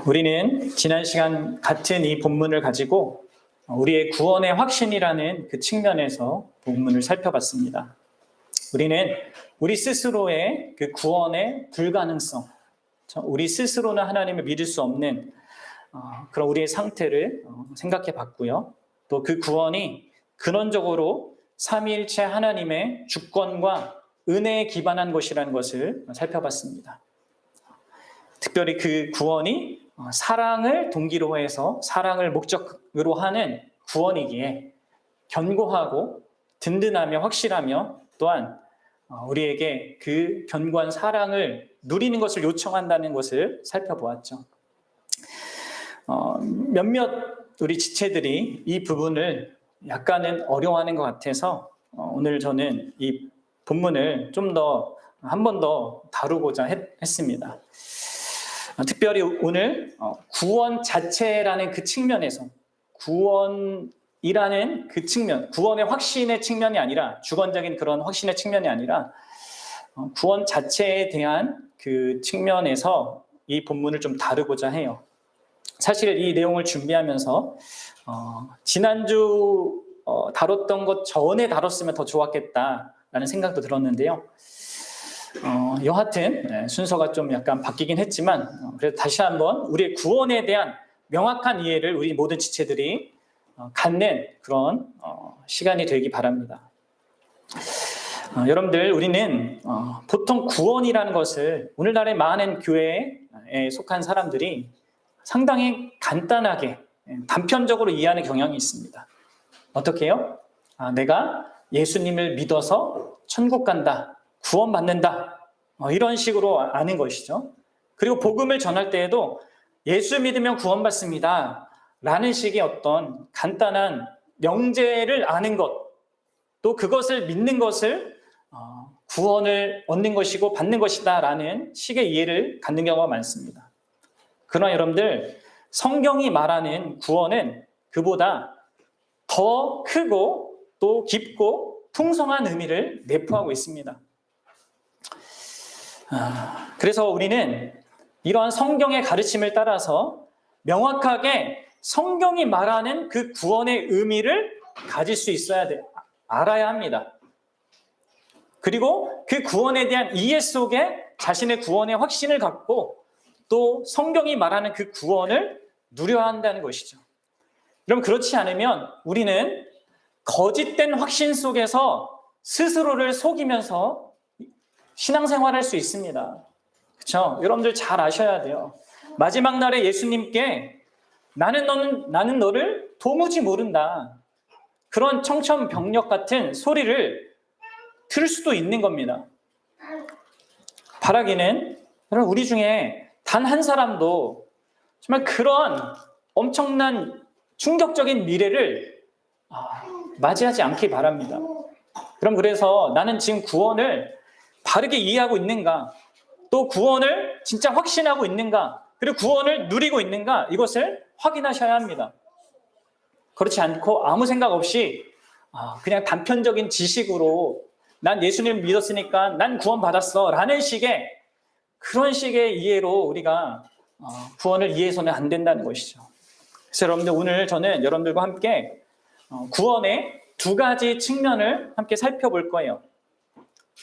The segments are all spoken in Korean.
우리는 지난 시간 같은 이 본문을 가지고 우리의 구원의 확신이라는 그 측면에서 본문을 살펴봤습니다. 우리는 우리 스스로의 그 구원의 불가능성, 우리 스스로는 하나님을 믿을 수 없는 그런 우리의 상태를 생각해 봤고요. 또 그 구원이 근원적으로 삼위일체 하나님의 주권과 은혜에 기반한 것이라는 것을 살펴봤습니다. 특별히 그 구원이 사랑을 동기로 해서 사랑을 목적으로 하는 구원이기에 견고하고 든든하며 확실하며 또한 우리에게 그 견고한 사랑을 누리는 것을 요청한다는 것을 살펴보았죠. 몇몇 우리 지체들이 이 부분을 약간은 어려워하는 것 같아서 오늘 저는 이 본문을 좀 더 한 번 더 다루고자 했습니다. 특별히 오늘 구원 자체라는 그 측면에서 구원이라는 그 측면, 구원의 확신의 측면이 아니라 주관적인 그런 확신의 측면이 아니라 구원 자체에 대한 그 측면에서 이 본문을 좀 다루고자 해요. 사실 이 내용을 준비하면서 지난주 다뤘던 것 전에 다뤘으면 더 좋았겠다라는 생각도 들었는데요. 여하튼 순서가 좀 약간 바뀌긴 했지만 그래도 다시 한번 우리의 구원에 대한 명확한 이해를 우리 모든 지체들이 갖는 그런 시간이 되기 바랍니다. 여러분들, 우리는 보통 구원이라는 것을 오늘날의 많은 교회에 속한 사람들이 상당히 간단하게 단편적으로 이해하는 경향이 있습니다. 어떻게 해요? 내가 예수님을 믿어서 천국 간다, 구원받는다, 이런 식으로 아는 것이죠. 그리고 복음을 전할 때에도 예수 믿으면 구원받습니다 라는 식의 어떤 간단한 명제를 아는 것, 또 그것을 믿는 것을 구원을 얻는 것이고 받는 것이다 라는 식의 이해를 갖는 경우가 많습니다. 그러나 여러분들, 성경이 말하는 구원은 그보다 더 크고 또 깊고 풍성한 의미를 내포하고 있습니다. 그래서 우리는 이러한 성경의 가르침을 따라서 명확하게 성경이 말하는 그 구원의 의미를 가질 수 있어야 돼, 알아야 합니다. 그리고 그 구원에 대한 이해 속에 자신의 구원의 확신을 갖고 또 성경이 말하는 그 구원을 누려야 한다는 것이죠. 그럼 그렇지 않으면 우리는 거짓된 확신 속에서 스스로를 속이면서 신앙생활을 할 수 있습니다. 그렇죠? 여러분들 잘 아셔야 돼요. 마지막 날에 예수님께 나는 너를 도무지 모른다, 그런 청천벽력 같은 소리를 들을 수도 있는 겁니다. 바라기는 여러분, 우리 중에 단 한 사람도 정말 그런 엄청난 충격적인 미래를 맞이하지 않기 바랍니다. 그럼 그래서 나는 지금 구원을 바르게 이해하고 있는가, 또 구원을 진짜 확신하고 있는가, 그리고 구원을 누리고 있는가, 이것을 확인하셔야 합니다. 그렇지 않고 아무 생각 없이 그냥 단편적인 지식으로 난 예수님을 믿었으니까 난 구원받았어 라는 식의 그런 식의 이해로 우리가 구원을 이해해서는 안 된다는 것이죠. 그래서 여러분들, 오늘 저는 여러분들과 함께 구원의 두 가지 측면을 함께 살펴볼 거예요.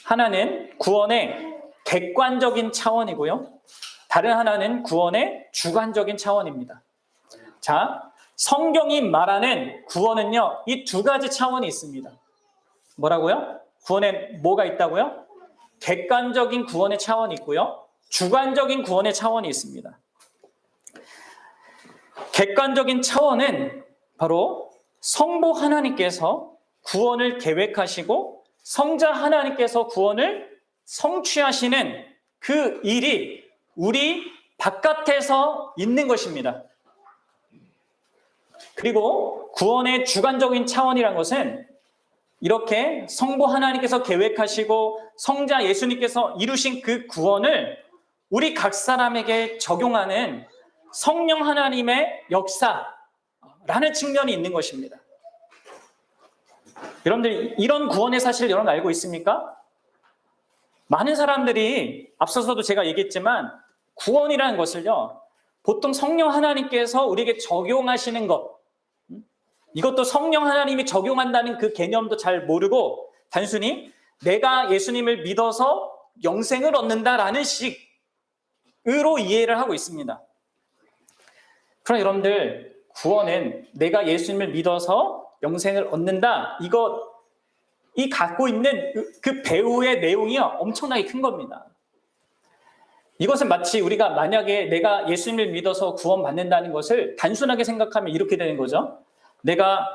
하나는 구원의 객관적인 차원이고요, 다른 하나는 구원의 주관적인 차원입니다. 자, 성경이 말하는 구원은요, 이 두 가지 차원이 있습니다. 뭐라고요? 구원에 뭐가 있다고요? 객관적인 구원의 차원이 있고요, 주관적인 구원의 차원이 있습니다. 객관적인 차원은 바로 성부 하나님께서 구원을 계획하시고 성자 하나님께서 구원을 성취하시는 그 일이 우리 바깥에서 있는 것입니다. 그리고 구원의 주관적인 차원이란 것은 이렇게 성부 하나님께서 계획하시고 성자 예수님께서 이루신 그 구원을 우리 각 사람에게 적용하는 성령 하나님의 역사라는 측면이 있는 것입니다. 여러분들, 이런 구원의 사실을 여러분 알고 있습니까? 많은 사람들이 앞서서도 제가 얘기했지만 구원이라는 것을요, 보통 성령 하나님께서 우리에게 적용하시는 것, 이것도 성령 하나님이 적용한다는 그 개념도 잘 모르고 단순히 내가 예수님을 믿어서 영생을 얻는다라는 식으로 이해를 하고 있습니다. 그러나 여러분들, 구원은 내가 예수님을 믿어서 영생을 얻는다, 이 갖고 있는 그 배후의 내용이 엄청나게 큰 겁니다. 이것은 마치 우리가 만약에 내가 예수님을 믿어서 구원받는다는 것을 단순하게 생각하면 이렇게 되는 거죠. 내가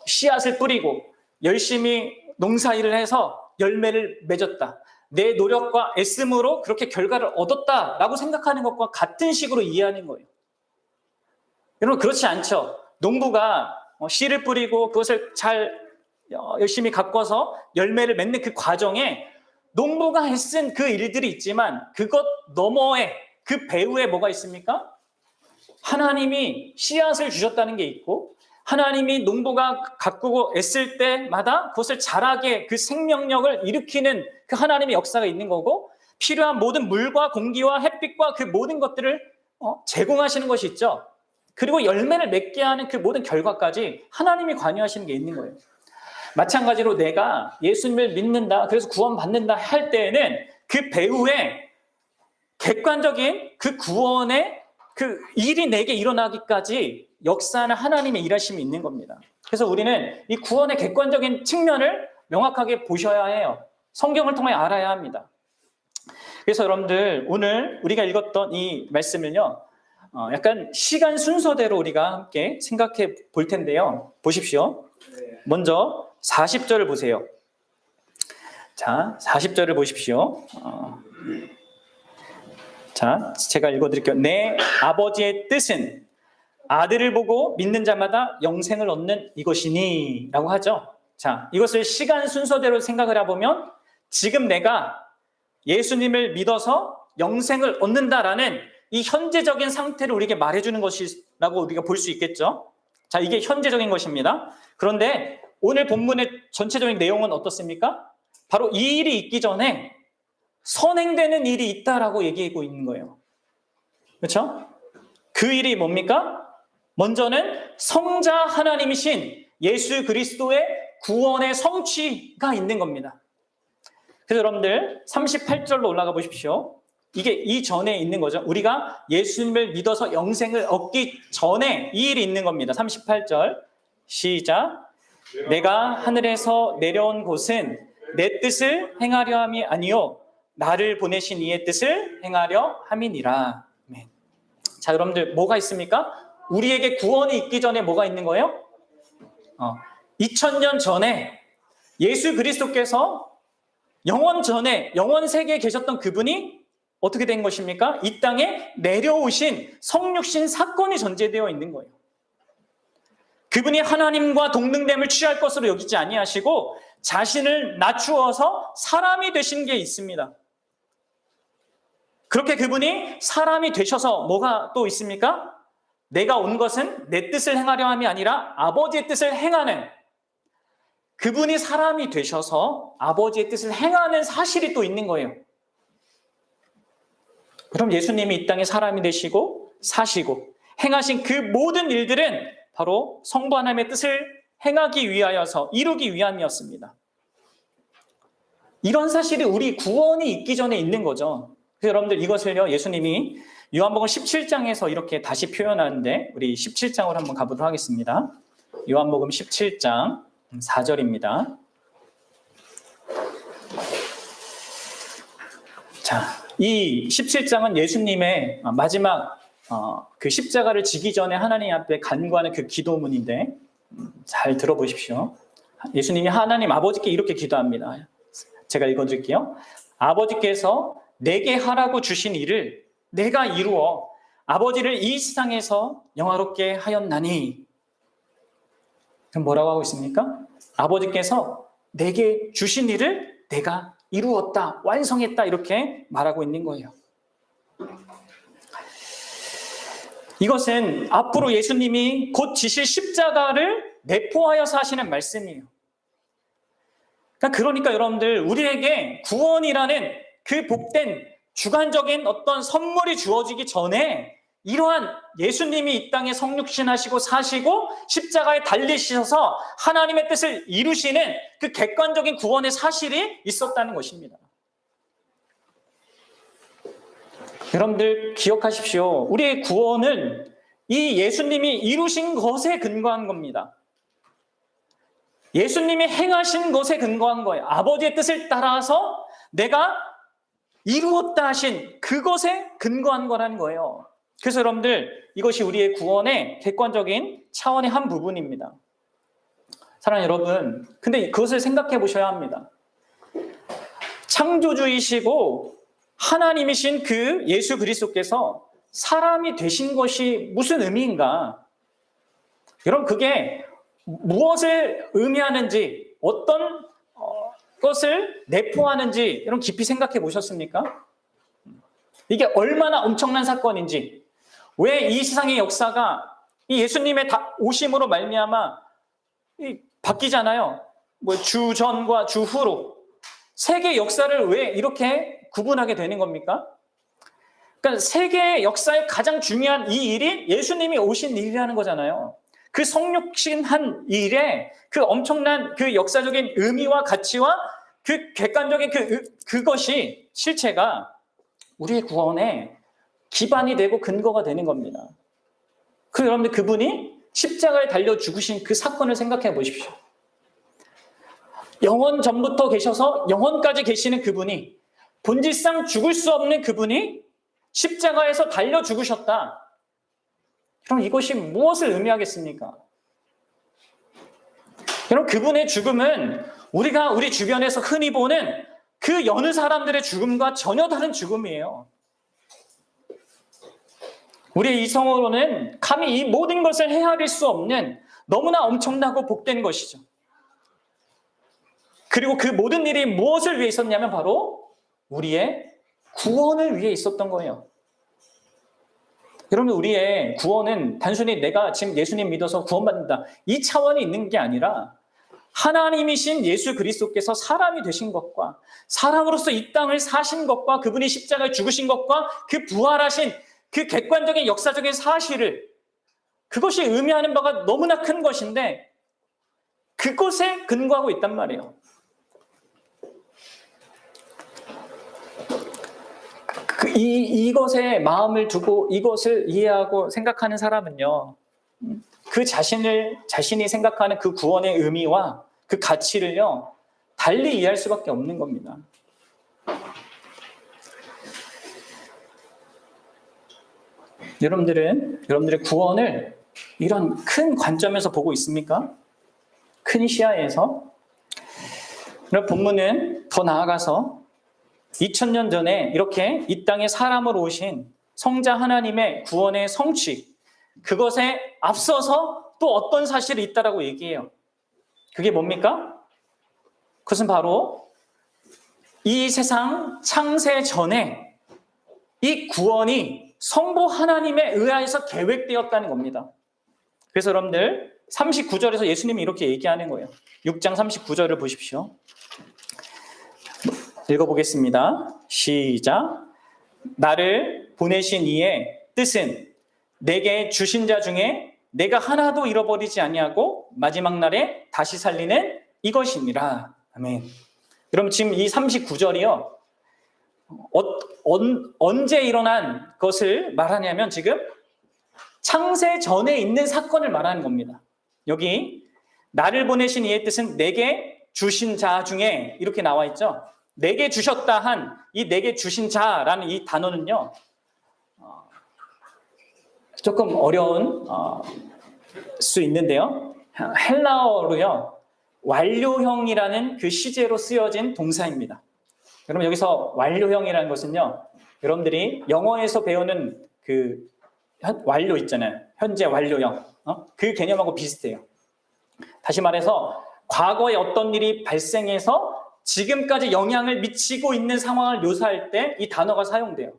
씨앗을 뿌리고 열심히 농사일을 해서 열매를 맺었다. 내 노력과 애씀으로 그렇게 결과를 얻었다라고 생각하는 것과 같은 식으로 이해하는 거예요. 여러분, 그렇지 않죠. 농부가 씨를 뿌리고 그것을 잘 열심히 가꿔서 열매를 맺는 그 과정에 농부가 애쓴 그 일들이 있지만 그것 너머에, 그 배후에 뭐가 있습니까? 하나님이 씨앗을 주셨다는 게 있고, 하나님이 농부가 가꾸고 애쓸 때마다 그것을 자라게, 그 생명력을 일으키는 그 하나님의 역사가 있는 거고, 필요한 모든 물과 공기와 햇빛과 그 모든 것들을 제공하시는 것이 있죠. 그리고 열매를 맺게 하는 그 모든 결과까지 하나님이 관여하시는 게 있는 거예요. 마찬가지로 내가 예수님을 믿는다, 그래서 구원받는다 할 때에는 그 배후에 객관적인 그 구원의 그 일이 내게 일어나기까지 역사하는 하나님의 일하심이 있는 겁니다. 그래서 우리는 이 구원의 객관적인 측면을 명확하게 보셔야 해요. 성경을 통해 알아야 합니다. 그래서 여러분들, 오늘 우리가 읽었던 이 말씀을요, 약간 시간 순서대로 우리가 함께 생각해 볼 텐데요. 보십시오. 먼저 40절을 보세요. 자, 40절을 보십시오. 자, 제가 읽어드릴게요. 내 아버지의 뜻은 아들을 보고 믿는 자마다 영생을 얻는 이것이니 라고 하죠. 자, 이것을 시간 순서대로 생각을 해보면 지금 내가 예수님을 믿어서 영생을 얻는다라는 이 현재적인 상태를 우리에게 말해주는 것이라고 우리가 볼 수 있겠죠. 자, 이게 현재적인 것입니다. 그런데 오늘 본문의 전체적인 내용은 어떻습니까? 바로 이 일이 있기 전에 선행되는 일이 있다라고 얘기하고 있는 거예요. 그렇죠? 그 일이 뭡니까? 먼저는 성자 하나님이신 예수 그리스도의 구원의 성취가 있는 겁니다. 그래서 여러분들 38절로 올라가 보십시오. 이게 이전에 있는 거죠. 우리가 예수님을 믿어서 영생을 얻기 전에 이 일이 있는 겁니다. 38절 시작. 내가 하늘에서 내려온 곳은 내 뜻을 행하려 함이 아니요 나를 보내신 이의 뜻을 행하려 함이니라. 자, 여러분들, 뭐가 있습니까? 우리에게 구원이 있기 전에 뭐가 있는 거예요? 2000년 전에 예수 그리스도께서 영원 전에 영원 세계에 계셨던 그분이 어떻게 된 것입니까? 이 땅에 내려오신 성육신 사건이 전제되어 있는 거예요. 그분이 하나님과 동등됨을 취할 것으로 여기지 아니하시고 자신을 낮추어서 사람이 되신 게 있습니다. 그렇게 그분이 사람이 되셔서 뭐가 또 있습니까? 내가 온 것은 내 뜻을 행하려 함이 아니라 아버지의 뜻을 행하는, 그분이 사람이 되셔서 아버지의 뜻을 행하는 사실이 또 있는 거예요. 그럼 예수님이 이 땅에 사람이 되시고 사시고 행하신 그 모든 일들은 바로 성부 하나님의 뜻을 행하기 위하여서 이루기 위함이었습니다. 이런 사실이 우리 구원이 있기 전에 있는 거죠. 그래서 여러분들, 이것을요, 예수님이 요한복음 17장에서 이렇게 다시 표현하는데, 우리 17장으로 한번 가보도록 하겠습니다. 요한복음 17장 4절입니다. 자, 이 17장은 예수님의 마지막 그 십자가를 지기 전에 하나님 앞에 간구하는 그 기도문인데, 잘 들어보십시오. 예수님이 하나님 아버지께 이렇게 기도합니다. 제가 읽어드릴게요. 아버지께서 내게 하라고 주신 일을 내가 이루어 아버지를 이 세상에서 영화롭게 하였나니. 그럼 뭐라고 하고 있습니까? 아버지께서 내게 주신 일을 내가 이루었다, 완성했다, 이렇게 말하고 있는 거예요. 이것은 앞으로 예수님이 곧 지실 십자가를 내포하여서 하시는 말씀이에요. 그러니까 여러분들, 우리에게 구원이라는 그 복된 주관적인 어떤 선물이 주어지기 전에 이러한 예수님이 이 땅에 성육신하시고 사시고 십자가에 달리셔서 하나님의 뜻을 이루시는 그 객관적인 구원의 사실이 있었다는 것입니다. 여러분들 기억하십시오. 우리의 구원은 이 예수님이 이루신 것에 근거한 겁니다. 예수님이 행하신 것에 근거한 거예요. 아버지의 뜻을 따라서 내가 이루었다 하신 그것에 근거한 거라는 거예요. 그래서 여러분들 이것이 우리의 구원의 객관적인 차원의 한 부분입니다. 사랑하는 여러분, 근데 그것을 생각해 보셔야 합니다. 창조주이시고 하나님이신 그 예수 그리스도께서 사람이 되신 것이 무슨 의미인가? 여러분, 그게 무엇을 의미하는지, 어떤 것을 내포하는지 여러분 깊이 생각해 보셨습니까? 이게 얼마나 엄청난 사건인지, 왜 이 세상의 역사가 이 예수님의 오심으로 말미암아 바뀌잖아요. 뭐 주전과 주후로 세계 역사를 왜 이렇게 구분하게 되는 겁니까? 그러니까 세계의 역사의 가장 중요한 이 일이 예수님이 오신 일이라는 거잖아요. 그 성육신한 일에 그 엄청난 그 역사적인 의미와 가치와 그 객관적인 그것이 실체가 우리의 구원의 기반이 되고 근거가 되는 겁니다. 그 여러분들 그분이 십자가에 달려 죽으신 그 사건을 생각해 보십시오. 영원 전부터 계셔서 영원까지 계시는 그분이, 본질상 죽을 수 없는 그분이 십자가에서 달려 죽으셨다. 그럼 이것이 무엇을 의미하겠습니까? 여러분, 그분의 죽음은 우리가 우리 주변에서 흔히 보는 그 여느 사람들의 죽음과 전혀 다른 죽음이에요. 우리의 이성으로는 감히 이 모든 것을 헤아릴 수 없는 너무나 엄청나고 복된 것이죠. 그리고 그 모든 일이 무엇을 위해 있었냐면 바로 우리의 구원을 위해 있었던 거예요. 여러분, 우리의 구원은 단순히 내가 지금 예수님 믿어서 구원받는다, 이 차원이 있는 게 아니라 하나님이신 예수 그리스도께서 사람이 되신 것과 사람으로서 이 땅을 사신 것과 그분이 십자가에 죽으신 것과 그 부활하신 그 객관적인 역사적인 사실을, 그것이 의미하는 바가 너무나 큰 것인데 그것에 근거하고 있단 말이에요. 이것에 마음을 두고 이것을 이해하고 생각하는 사람은요, 그 자신이 생각하는 그 구원의 의미와 그 가치를요, 달리 이해할 수밖에 없는 겁니다. 여러분들의 구원을 이런 큰 관점에서 보고 있습니까? 큰 시야에서? 본문은 더 나아가서 2000년 전에 이렇게 이 땅에 사람으로 오신 성자 하나님의 구원의 성취, 그것에 앞서서 또 어떤 사실이 있다라고 얘기해요. 그게 뭡니까? 그것은 바로 이 세상 창세 전에 이 구원이 성부 하나님에 의하여서 계획되었다는 겁니다. 그래서 여러분들 39절에서 예수님이 이렇게 얘기하는 거예요. 6장 39절을 보십시오. 읽어보겠습니다. 시작. 나를 보내신 이의 뜻은 내게 주신 자 중에 내가 하나도 잃어버리지 아니하고 마지막 날에 다시 살리는 이것이니라. 아멘. 여러분, 지금 이 39절이요. 언제 일어난 것을 말하냐면 지금 창세 전에 있는 사건을 말하는 겁니다. 여기 나를 보내신 이의 뜻은 내게 주신 자 중에 이렇게 나와 있죠. 내게 주셨다 한 이 내게 주신 자라는 이 단어는요, 조금 어려운 수 있는데요. 헬라어로요, 완료형이라는 그 시제로 쓰여진 동사입니다. 여러분, 여기서 완료형이라는 것은요, 여러분들이 영어에서 배우는 그 완료 있잖아요. 현재 완료형. 그 개념하고 비슷해요. 다시 말해서 과거에 어떤 일이 발생해서 지금까지 영향을 미치고 있는 상황을 묘사할 때 이 단어가 사용돼요.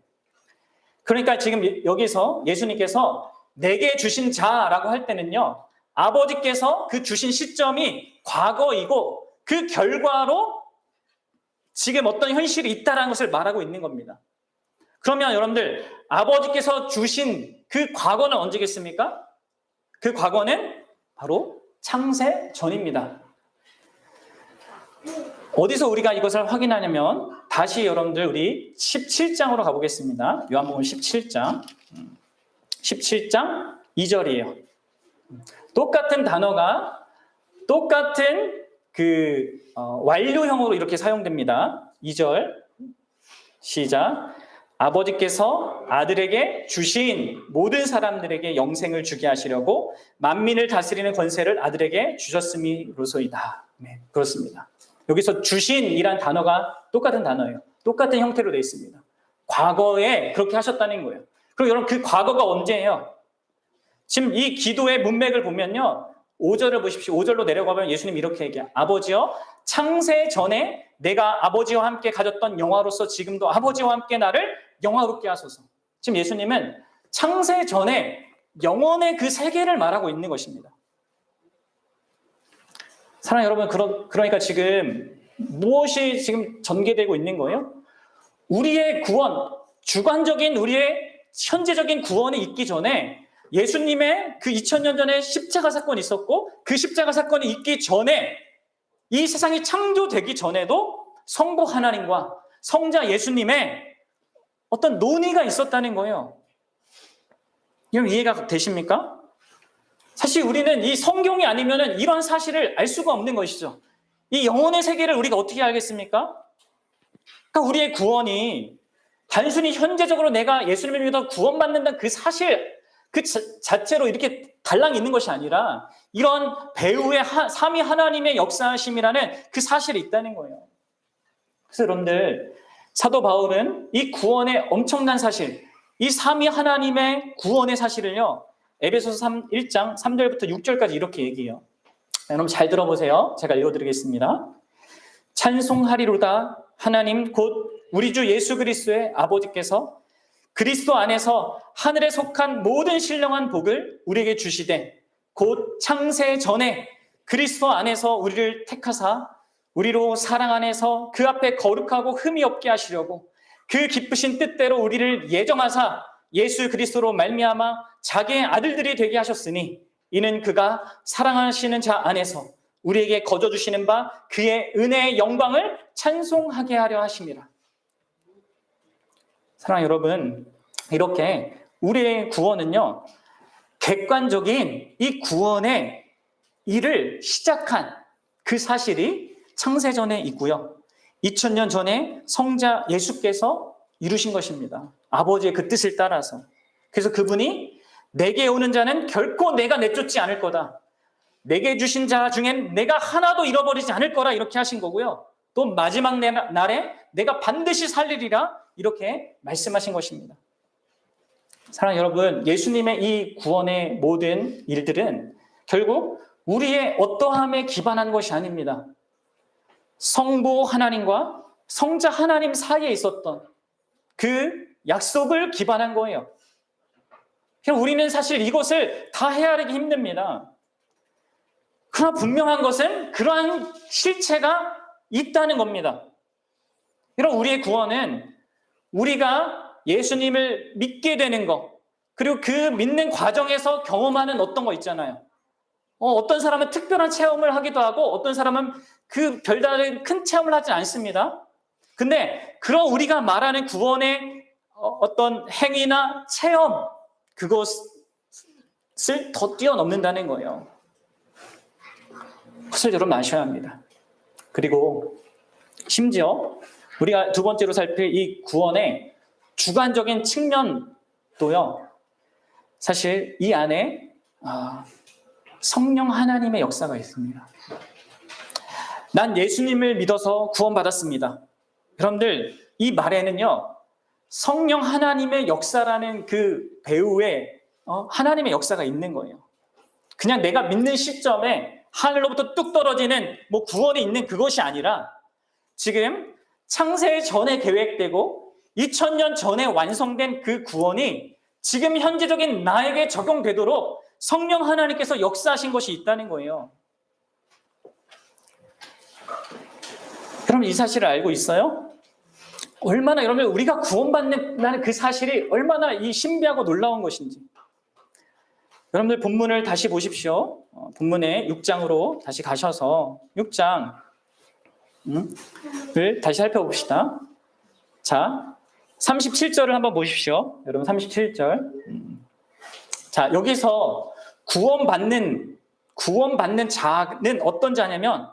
그러니까 지금 여기서 예수님께서 내게 주신 자라고 할 때는요, 아버지께서 그 주신 시점이 과거이고 그 결과로 지금 어떤 현실이 있다는 것을 말하고 있는 겁니다. 그러면 여러분들, 아버지께서 주신 그 과거는 언제겠습니까? 그 과거는 바로 창세 전입니다. 어디서 우리가 이것을 확인하냐면 다시 여러분들 우리 17장으로 가보겠습니다. 요한복음 17장 2절이에요. 똑같은 단어가 똑같은 완료형으로 이렇게 사용됩니다. 2절 시작. 아버지께서 아들에게 주신 모든 사람들에게 영생을 주게 하시려고 만민을 다스리는 권세를 아들에게 주셨음이로소이다. 네, 그렇습니다. 여기서 주신이란 단어가 똑같은 단어예요. 똑같은 형태로 되어 있습니다. 과거에 그렇게 하셨다는 거예요. 그리고 여러분 그 과거가 언제예요? 지금 이 기도의 문맥을 보면요. 5절을 보십시오. 5절로 내려가면 예수님 이렇게 얘기해요. 아버지여, 창세 전에 내가 아버지와 함께 가졌던 영화로서 지금도 아버지와 함께 나를 영화롭게 하소서. 지금 예수님은 창세 전에 영원의 그 세계를 말하고 있는 것입니다. 사랑하는 여러분, 그러니까 지금 무엇이 지금 전개되고 있는 거예요? 우리의 구원, 주관적인 우리의 현재적인 구원이 있기 전에 예수님의 그 2000년 전에 십자가 사건이 있었고 그 십자가 사건이 있기 전에 이 세상이 창조되기 전에도 성부 하나님과 성자 예수님의 어떤 논의가 있었다는 거예요. 여러분 이해가 되십니까? 사실 우리는 이 성경이 아니면 이런 사실을 알 수가 없는 것이죠. 이 영혼의 세계를 우리가 어떻게 알겠습니까? 그러니까 우리의 구원이 단순히 현재적으로 내가 예수님을 믿어 구원받는다는 그 사실 그 자체로 이렇게 달랑이 있는 것이 아니라 이런 배후의 삼위 하나님의 역사하심이라는 그 사실이 있다는 거예요. 그래서 여러분들 사도 바울은 이 구원의 엄청난 사실, 이 삼위 하나님의 구원의 사실을요. 에베소서 1장 3절부터 6절까지 이렇게 얘기해요. 여러분 잘 들어보세요. 제가 읽어드리겠습니다. 찬송하리로다 하나님 곧 우리 주 예수 그리스도의 아버지께서 그리스도 안에서 하늘에 속한 모든 신령한 복을 우리에게 주시되 곧 창세 전에 그리스도 안에서 우리를 택하사 우리로 사랑 안에서 그 앞에 거룩하고 흠이 없게 하시려고 그 기쁘신 뜻대로 우리를 예정하사 예수 그리스도로 말미암아 자기의 아들들이 되게 하셨으니 이는 그가 사랑하시는 자 안에서 우리에게 거저주시는 바 그의 은혜의 영광을 찬송하게 하려 하심이라. 사랑하는 여러분, 이렇게 우리의 구원은요, 객관적인 이 구원의 일을 시작한 그 사실이 창세전에 있고요. 2000년 전에 성자 예수께서 이루신 것입니다. 아버지의 그 뜻을 따라서. 그래서 그분이 내게 오는 자는 결코 내가 내쫓지 않을 거다. 내게 주신 자 중엔 내가 하나도 잃어버리지 않을 거라 이렇게 하신 거고요. 또 마지막 날에 내가 반드시 살리리라 이렇게 말씀하신 것입니다. 사랑하는 여러분, 예수님의 이 구원의 모든 일들은 결국 우리의 어떠함에 기반한 것이 아닙니다. 성부 하나님과 성자 하나님 사이에 있었던 그 약속을 기반한 거예요. 우리는 사실 이것을 다 헤아리기 힘듭니다. 그러나 분명한 것은 그러한 실체가 있다는 겁니다. 이런 우리의 구원은 우리가 예수님을 믿게 되는 것, 그리고 그 믿는 과정에서 경험하는 어떤 거 있잖아요. 어떤 사람은 특별한 체험을 하기도 하고 어떤 사람은 그 별다른 큰 체험을 하지 않습니다. 근데 그런 우리가 말하는 구원의 어떤 행위나 체험, 그것을 더 뛰어넘는다는 거예요. 그것을 여러분 아셔야 합니다. 그리고 심지어 우리가 두 번째로 살필 이 구원의 주관적인 측면도요. 사실 이 안에 성령 하나님의 역사가 있습니다. 난 예수님을 믿어서 구원받았습니다. 여러분들 이 말에는요. 성령 하나님의 역사라는 그 배후에 하나님의 역사가 있는 거예요. 그냥 내가 믿는 시점에 하늘로부터 뚝 떨어지는 구원이 있는 그것이 아니라 지금 창세 전에 계획되고 2000년 전에 완성된 그 구원이 지금 현재적인 나에게 적용되도록 성령 하나님께서 역사하신 것이 있다는 거예요. 그럼 이 사실을 알고 있어요? 얼마나 여러분 우리가 구원받는다는 그 사실이 얼마나 이 신비하고 놀라운 것인지. 여러분들 본문을 다시 보십시오. 본문의 6장으로 다시 가셔서 6장을 다시 살펴봅시다. 자, 37절을 한번 보십시오. 여러분 37절. 자, 여기서 구원받는 자는 어떤 자냐면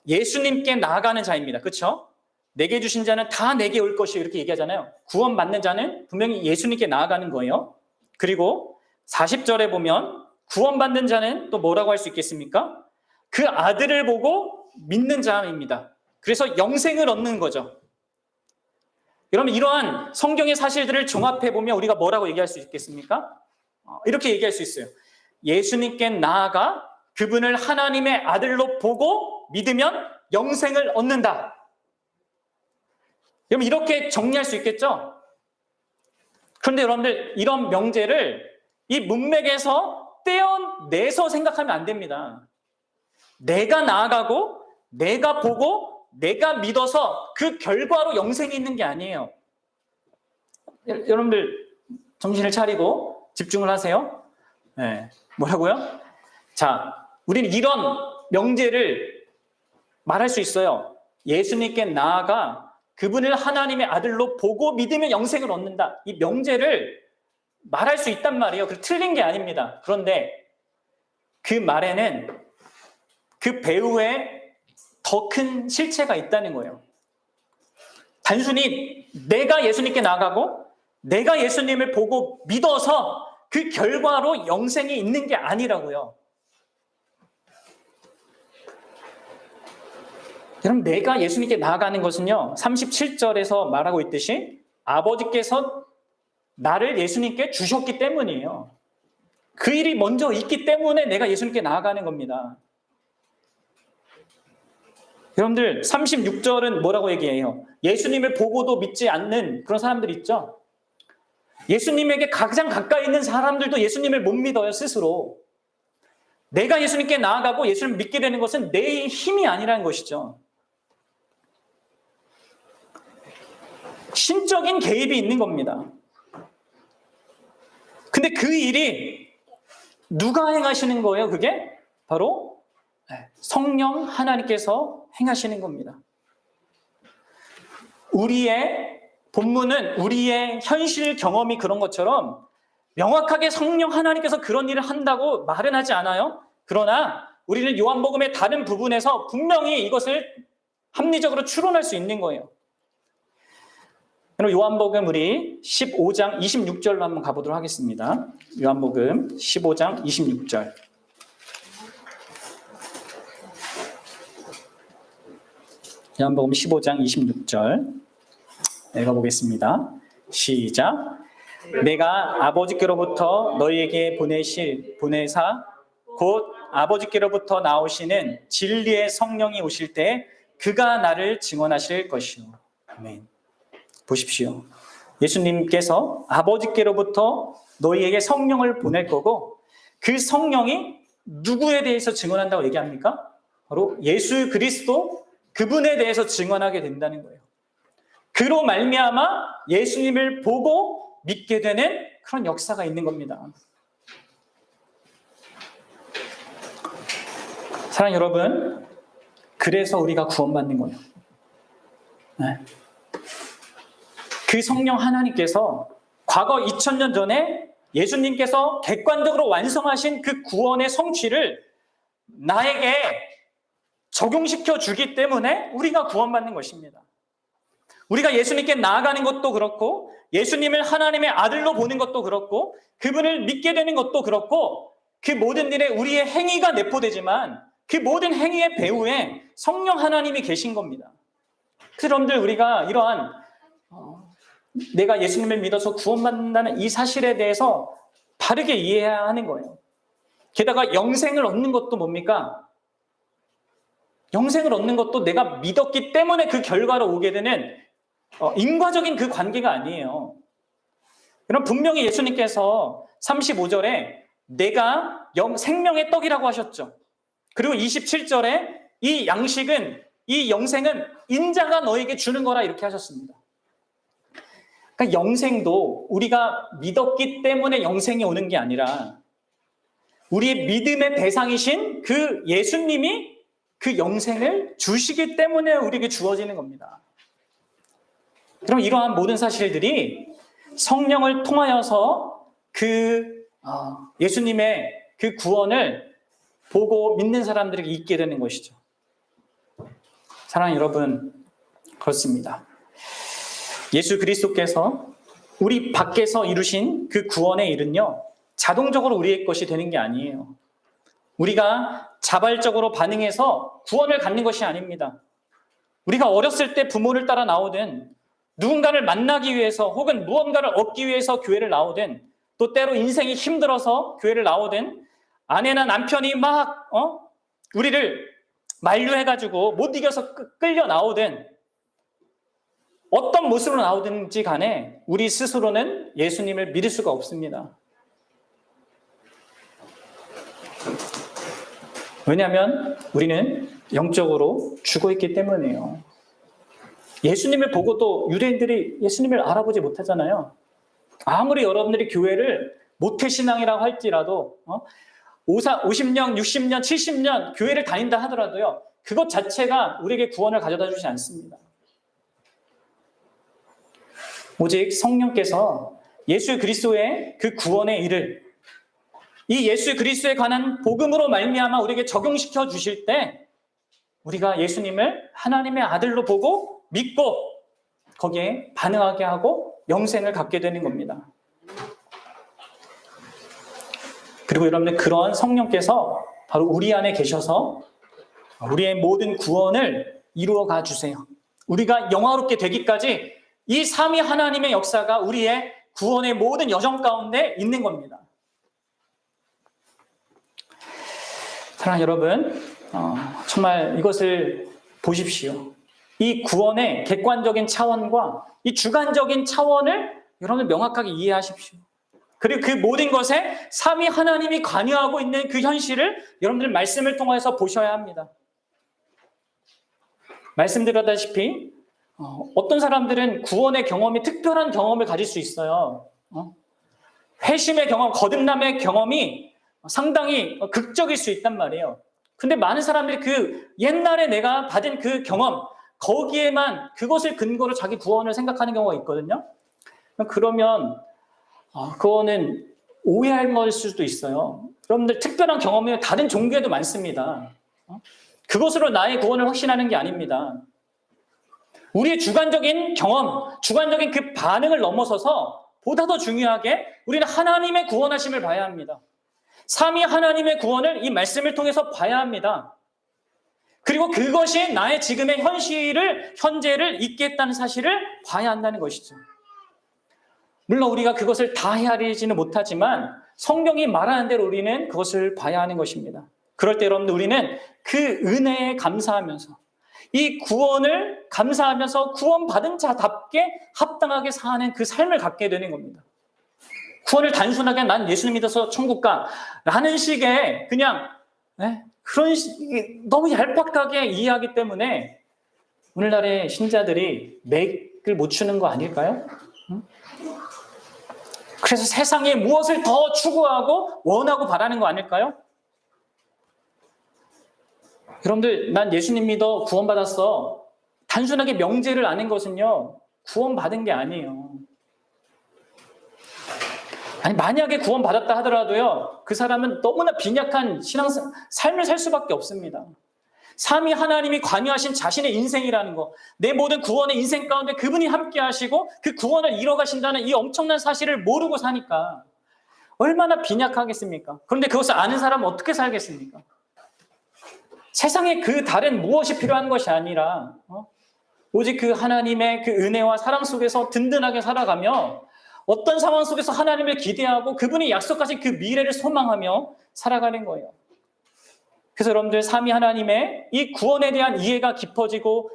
예수님께 나아가는 자입니다. 그렇죠? 내게 주신 자는 다 내게 올 것이요 이렇게 얘기하잖아요. 구원받는 자는 분명히 예수님께 나아가는 거예요. 그리고 40절에 보면 구원받는 자는 또 뭐라고 할 수 있겠습니까? 그 아들을 보고 믿는 자입니다. 그래서 영생을 얻는 거죠. 여러분 이러한 성경의 사실들을 종합해 보면 우리가 뭐라고 얘기할 수 있겠습니까? 이렇게 얘기할 수 있어요. 예수님께 나아가 그분을 하나님의 아들로 보고 믿으면 영생을 얻는다. 여러분 이렇게 정리할 수 있겠죠? 그런데 여러분들 이런 명제를 이 문맥에서 떼어내서 생각하면 안 됩니다. 내가 나아가고 내가 보고 내가 믿어서 그 결과로 영생이 있는 게 아니에요. 여러분들 정신을 차리고 집중을 하세요. 네. 뭐라고요? 자, 우리는 이런 명제를 말할 수 있어요. 예수님께 나아가 그분을 하나님의 아들로 보고 믿으면 영생을 얻는다. 이 명제를 말할 수 있단 말이에요. 틀린 게 아닙니다. 그런데 그 말에는 그 배후에 더 큰 실체가 있다는 거예요. 단순히 내가 예수님께 나아가고 내가 예수님을 보고 믿어서 그 결과로 영생이 있는 게 아니라고요. 여러분 내가 예수님께 나아가는 것은요. 37절에서 말하고 있듯이 아버지께서 나를 예수님께 주셨기 때문이에요. 그 일이 먼저 있기 때문에 내가 예수님께 나아가는 겁니다. 여러분들 36절은 뭐라고 얘기해요? 예수님을 보고도 믿지 않는 그런 사람들 있죠? 예수님에게 가장 가까이 있는 사람들도 예수님을 못 믿어요, 스스로. 내가 예수님께 나아가고 예수님을 믿게 되는 것은 내 힘이 아니라는 것이죠. 신적인 개입이 있는 겁니다. 근데 그 일이 누가 행하시는 거예요? 그게 바로 성령 하나님께서 행하시는 겁니다. 우리의 본문은 우리의 현실 경험이 그런 것처럼 명확하게 성령 하나님께서 그런 일을 한다고 말은 하지 않아요. 그러나 우리는 요한복음의 다른 부분에서 분명히 이것을 합리적으로 추론할 수 있는 거예요. 그럼 요한복음 우리 15장 26절로 한번 가보도록 하겠습니다. 요한복음 15장 26절. 요한복음 15장 26절 읽어보겠습니다. 시작. 내가 아버지께로부터 너희에게 보내사 곧 아버지께로부터 나오시는 진리의 성령이 오실 때 그가 나를 증언하실 것이요. 아멘. 보십시오. 예수님께서 아버지께로부터 너희에게 성령을 보낼 거고 그 성령이 누구에 대해서 증언한다고 얘기합니까? 바로 예수 그리스도 그분에 대해서 증언하게 된다는 거예요. 그로 말미암아 예수님을 보고 믿게 되는 그런 역사가 있는 겁니다. 사랑하는 여러분, 그래서 우리가 구원받는 거예요. 네. 그 성령 하나님께서 과거 2000년 전에 예수님께서 객관적으로 완성하신 그 구원의 성취를 나에게 적용시켜 주기 때문에 우리가 구원받는 것입니다. 우리가 예수님께 나아가는 것도 그렇고 예수님을 하나님의 아들로 보는 것도 그렇고 그분을 믿게 되는 것도 그렇고 그 모든 일에 우리의 행위가 내포되지만 그 모든 행위의 배후에 성령 하나님이 계신 겁니다. 그래서 여러분들 우리가 이러한 내가 예수님을 믿어서 구원받는다는 이 사실에 대해서 바르게 이해해야 하는 거예요. 게다가 영생을 얻는 것도 뭡니까? 영생을 얻는 것도 내가 믿었기 때문에 그 결과로 오게 되는 인과적인 그 관계가 아니에요. 그럼 분명히 예수님께서 35절에 내가 생명의 떡이라고 하셨죠. 그리고 27절에 이 양식은, 이 영생은 인자가 너에게 주는 거라 이렇게 하셨습니다. 그러니까 영생도 우리가 믿었기 때문에 영생이 오는 게 아니라 우리의 믿음의 대상이신 그 예수님이 그 영생을 주시기 때문에 우리에게 주어지는 겁니다. 그럼 이러한 모든 사실들이 성령을 통하여서 그 예수님의 그 구원을 보고 믿는 사람들에게 있게 되는 것이죠. 사랑하는 여러분, 그렇습니다. 예수 그리스도께서 우리 밖에서 이루신 그 구원의 일은요, 자동적으로 우리의 것이 되는 게 아니에요. 우리가 자발적으로 반응해서 구원을 갖는 것이 아닙니다. 우리가 어렸을 때 부모를 따라 나오든, 누군가를 만나기 위해서 혹은 무언가를 얻기 위해서 교회를 나오든, 또 때로 인생이 힘들어서 교회를 나오든, 아내나 남편이 막 우리를 만류해가지고 못 이겨서 끌려 나오든, 어떤 모습으로 나오든지 간에 우리 스스로는 예수님을 믿을 수가 없습니다. 왜냐하면 우리는 영적으로 죽어있기 때문이에요. 예수님을 보고도 유대인들이 예수님을 알아보지 못하잖아요. 아무리 여러분들이 교회를 모태신앙이라고 할지라도 50년, 60년, 70년 교회를 다닌다 하더라도요, 그것 자체가 우리에게 구원을 가져다 주지 않습니다. 오직 성령께서 예수 그리스도의 그 구원의 일을 이 예수 그리스도에 관한 복음으로 말미암아 우리에게 적용시켜 주실 때 우리가 예수님을 하나님의 아들로 보고 믿고 거기에 반응하게 하고 영생을 갖게 되는 겁니다. 그리고 여러분들, 그런 성령께서 바로 우리 안에 계셔서 우리의 모든 구원을 이루어 가 주세요. 우리가 영화롭게 되기까지 이 삼위 하나님의 역사가 우리의 구원의 모든 여정 가운데 있는 겁니다. 사랑하는 여러분, 정말 이것을 보십시오. 이 구원의 객관적인 차원과 이 주관적인 차원을 여러분 명확하게 이해하십시오. 그리고 그 모든 것에 삼위 하나님이 관여하고 있는 그 현실을 여러분들 말씀을 통해서 보셔야 합니다. 말씀드렸다시피 어떤 사람들은 구원의 경험이 특별한 경험을 가질 수 있어요. 회심의 경험, 거듭남의 경험이 상당히 극적일 수 있단 말이에요. 근데 많은 사람들이 그 옛날에 내가 받은 그 경험, 거기에만 그것을 근거로 자기 구원을 생각하는 경우가 있거든요. 그러면 그거는 오해할 것일 수도 있어요. 여러분들, 특별한 경험이 다른 종교에도 많습니다. 그것으로 나의 구원을 확신하는 게 아닙니다. 우리의 주관적인 경험, 주관적인 그 반응을 넘어서서 보다 더 중요하게 우리는 하나님의 구원하심을 봐야 합니다. 삼위 하나님의 구원을 이 말씀을 통해서 봐야 합니다. 그리고 그것이 나의 지금의 현재를 있겠다는 사실을 봐야 한다는 것이죠. 물론 우리가 그것을 다 헤아리지는 못하지만 성경이 말하는 대로 우리는 그것을 봐야 하는 것입니다. 그럴 때 여러분들, 우리는 그 은혜에 감사하면서 이 구원을 감사하면서 구원받은 자답게 합당하게 사는 그 삶을 갖게 되는 겁니다. 구원을 단순하게 난 예수님 믿어서 천국 가 라는 식의 그냥 그런 너무 얄팍하게 이해하기 때문에 오늘날의 신자들이 맥을 못 추는 거 아닐까요? 그래서 세상에 무엇을 더 추구하고 원하고 바라는 거 아닐까요? 여러분들, 난 예수님 믿어 구원받았어. 단순하게 명제를 아는 것은요, 구원받은 게 아니에요. 아니, 만약에 구원받았다 하더라도요, 그 사람은 너무나 빈약한 삶을 살 수밖에 없습니다. 삼위 하나님이 관여하신 자신의 인생이라는 거, 내 모든 구원의 인생 가운데 그분이 함께 하시고 그 구원을 이뤄가신다는 이 엄청난 사실을 모르고 사니까 얼마나 빈약하겠습니까? 그런데 그것을 아는 사람은 어떻게 살겠습니까? 세상에 그 다른 무엇이 필요한 것이 아니라 오직 그 하나님의 그 은혜와 사랑 속에서 든든하게 살아가며 어떤 상황 속에서 하나님을 기대하고 그분이 약속하신 그 미래를 소망하며 살아가는 거예요. 그래서 여러분들, 삼위 하나님의 이 구원에 대한 이해가 깊어지고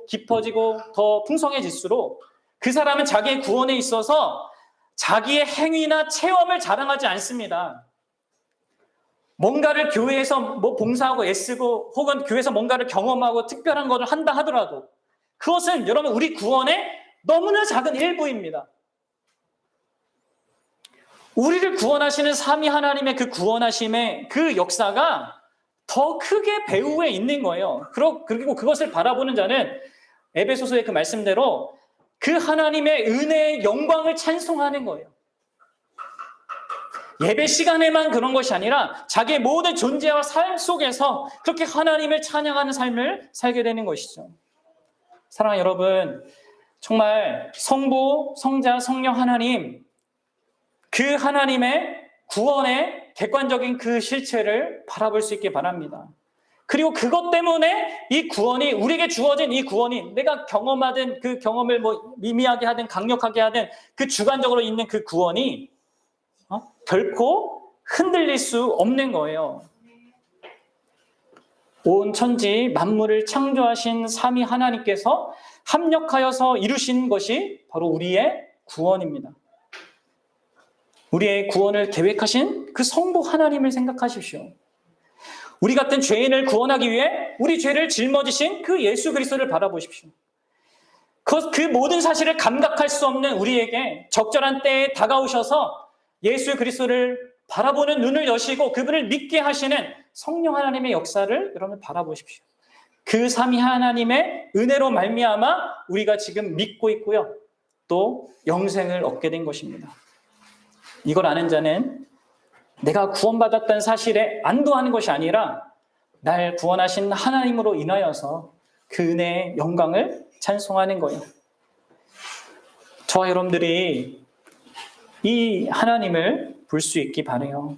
더 풍성해질수록 그 사람은 자기의 구원에 있어서 자기의 행위나 체험을 자랑하지 않습니다. 뭔가를 교회에서 봉사하고 애쓰고 혹은 교회에서 뭔가를 경험하고 특별한 것을 한다 하더라도 그것은 여러분, 우리 구원의 너무나 작은 일부입니다. 우리를 구원하시는 삼위 하나님의 그 구원하심의 그 역사가 더 크게 배후에 있는 거예요. 그리고 그것을 바라보는 자는 에베소서의 그 말씀대로 그 하나님의 은혜의 영광을 찬송하는 거예요. 예배 시간에만 그런 것이 아니라 자기의 모든 존재와 삶 속에서 그렇게 하나님을 찬양하는 삶을 살게 되는 것이죠. 사랑하는 여러분, 정말 성부, 성자, 성령 하나님, 그 하나님의 구원의 객관적인 그 실체를 바라볼 수 있게 바랍니다. 그리고 그것 때문에 이 구원이, 우리에게 주어진 이 구원이, 내가 경험하든 그 경험을 미미하게 하든 강력하게 하든 그 주관적으로 있는 그 구원이 결코 흔들릴 수 없는 거예요. 온 천지 만물을 창조하신 삼위 하나님께서 합력하여서 이루신 것이 바로 우리의 구원입니다. 우리의 구원을 계획하신 그 성부 하나님을 생각하십시오. 우리 같은 죄인을 구원하기 위해 우리 죄를 짊어지신 그 예수 그리스도를 바라보십시오. 그 모든 사실을 감각할 수 없는 우리에게 적절한 때에 다가오셔서 예수 그리스도를 바라보는 눈을 여시고 그분을 믿게 하시는 성령 하나님의 역사를 여러분 바라보십시오. 그 삼위 하나님의 은혜로 말미암아 우리가 지금 믿고 있고요. 또 영생을 얻게 된 것입니다. 이걸 아는 자는 내가 구원받았다는 사실에 안도하는 것이 아니라 날 구원하신 하나님으로 인하여서 그 은혜의 영광을 찬송하는 거예요. 저와 여러분들이 이 하나님을 볼 수 있기 바라요.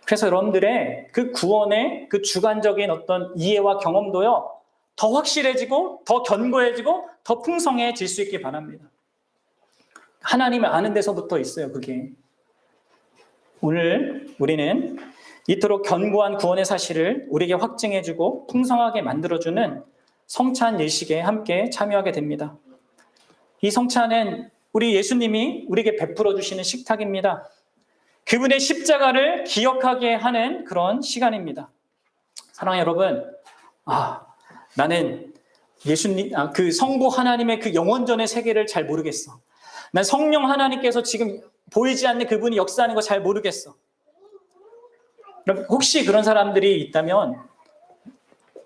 그래서 여러분들의 그 구원의 그 주관적인 어떤 이해와 경험도요, 더 확실해지고 더 견고해지고 더 풍성해질 수 있기 바랍니다. 하나님을 아는 데서부터 있어요, 그게. 오늘 우리는 이토록 견고한 구원의 사실을 우리에게 확증해주고 풍성하게 만들어주는 성찬 예식에 함께 참여하게 됩니다. 이 성찬은 우리 예수님이 우리에게 베풀어 주시는 식탁입니다. 그분의 십자가를 기억하게 하는 그런 시간입니다. 사랑하는 여러분, 나는 예수님, 그 성부 하나님의 그 영원전의 세계를 잘 모르겠어. 난 성령 하나님께서 지금 보이지 않는 그분이 역사하는 거 잘 모르겠어. 그럼 혹시 그런 사람들이 있다면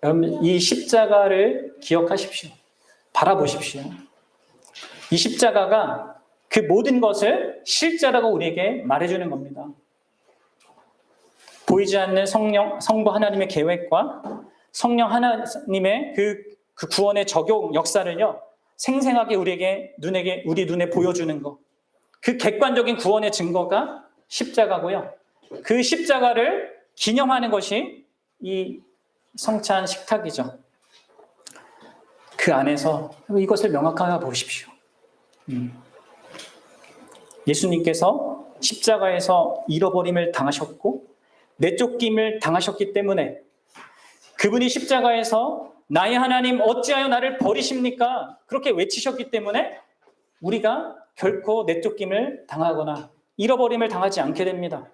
여러분 이 십자가를 기억하십시오. 바라보십시오. 이 십자가가 그 모든 것을 실제라고 우리에게 말해주는 겁니다. 보이지 않는 성부 하나님의 계획과 성령 하나님의 그 구원의 적용 역사를요, 생생하게 우리 눈에 보여주는 것. 그 객관적인 구원의 증거가 십자가고요. 그 십자가를 기념하는 것이 이 성찬 식탁이죠. 그 안에서 이것을 명확하게 보십시오. 예수님께서 십자가에서 잃어버림을 당하셨고 내쫓김을 당하셨기 때문에 그분이 십자가에서 나의 하나님 어찌하여 나를 버리십니까? 그렇게 외치셨기 때문에 우리가 결코 내쫓김을 당하거나 잃어버림을 당하지 않게 됩니다.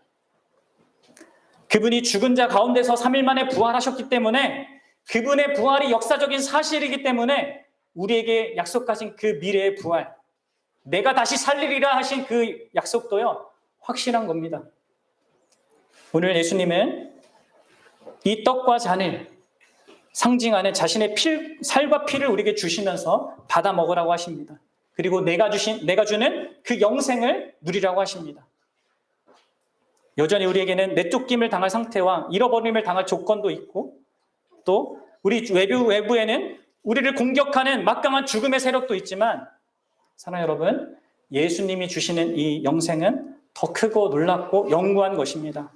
그분이 죽은 자 가운데서 3일 만에 부활하셨기 때문에 그분의 부활이 역사적인 사실이기 때문에 우리에게 약속하신 그 미래의 부활, 내가 다시 살리리라 하신 그 약속도요, 확실한 겁니다. 오늘 예수님은 이 떡과 잔을 상징하는 자신의 살과 피를 우리에게 주시면서 받아 먹으라고 하십니다. 그리고 내가 주는 그 영생을 누리라고 하십니다. 여전히 우리에게는 내쫓김을 당할 상태와 잃어버림을 당할 조건도 있고 또 우리 외부에는 우리를 공격하는 막강한 죽음의 세력도 있지만 사랑하는 여러분, 예수님이 주시는 이 영생은 더 크고 놀랍고 영구한 것입니다.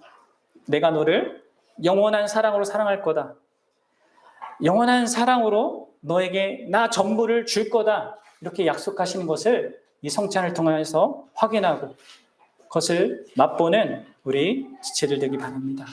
내가 너를 영원한 사랑으로 사랑할 거다. 영원한 사랑으로 너에게 나 전부를 줄 거다. 이렇게 약속하시는 것을 이 성찬을 통해서 확인하고 그것을 맛보는 우리 지체들 되기 바랍니다.